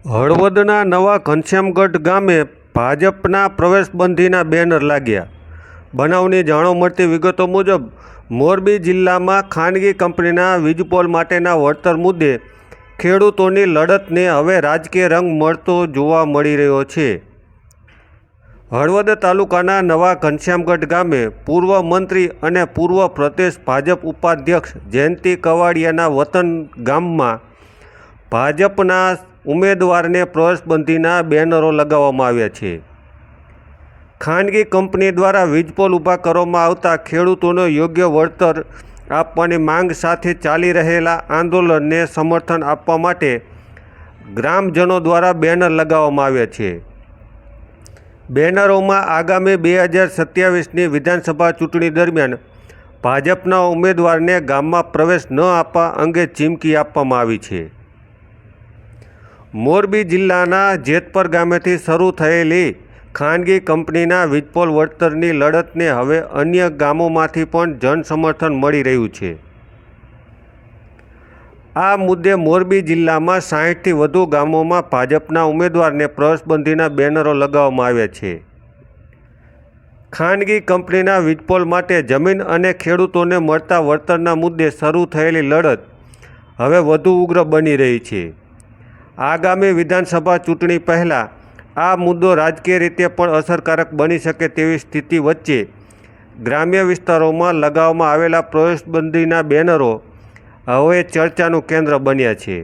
હળવદના નવા ઘનશ્યામગઢ ગામે ભાજપના પ્રવેશબંધીના બેનર લાગ્યા. બનાવની જાણવા મળતી વિગતો મુજબ મોરબી જિલ્લામાં ખાનગી કંપનીના વીજપોલ માટેના વળતર મુદ્દે ખેડૂતોની લડતને હવે રાજકીય રંગ મળતો જોવા મળી રહ્યો છે. હળવદ તાલુકાના નવા ઘનશ્યામગઢ ગામે પૂર્વ મંત્રી અને પૂર્વ પ્રદેશ ભાજપ ઉપાધ્યક્ષ જયંતિ કવાડિયાના વતન ગામમાં ભાજપના ઉમેદવારને પ્રવેશબંધીના બેનરો લગાવવામાં આવ્યા છે. ખાનગી કંપની દ્વારા વીજપોલ ઊભા કરવામાં આવતા ખેડૂતોને યોગ્ય વળતર આપવાની માંગ સાથે ચાલી રહેલા આંદોલનને સમર્થન આપવા માટે ગ્રામજનો દ્વારા બેનર લગાવવામાં આવ્યા છે. બેનરોમાં આગામી 2027ની વિધાનસભા ચૂંટણી દરમિયાન ભાજપના ઉમેદવારને ગામમાં પ્રવેશ ન આપવા અંગે ચીમકી આપવામાં આવી છે. મોરબી જિલ્લાના જેતપર ગામેથી શરૂ થયેલી ખાનગી કંપનીના વીજપોલ વળતરની લડતને હવે અન્ય ગામોમાંથી પણ જનસમર્થન મળી રહ્યું છે. આ મુદ્દે મોરબી જિલ્લામાં 60થી વધુ ગામોમાં ભાજપના ઉમેદવારને પ્રવેશબંધીના બેનરો લગાવવામાં આવ્યા છે. ખાનગી કંપનીના વીજપોલ માટે જમીન અને ખેડૂતોને મળતા વળતરના મુદ્દે શરૂ થયેલી લડત હવે વધુ ઉગ્ર બની રહી છે. આગામી વિધાનસભા ચૂંટણી પહેલાં આ મુદ્દો રાજકીય રીતે પણ અસરકારક બની શકે તેવી સ્થિતિ વચ્ચે ગ્રામ્ય વિસ્તારોમાં લગાવવામાં આવેલા પ્રવેશબંધીના બેનરો હવે ચર્ચાનું કેન્દ્ર બન્યા છે.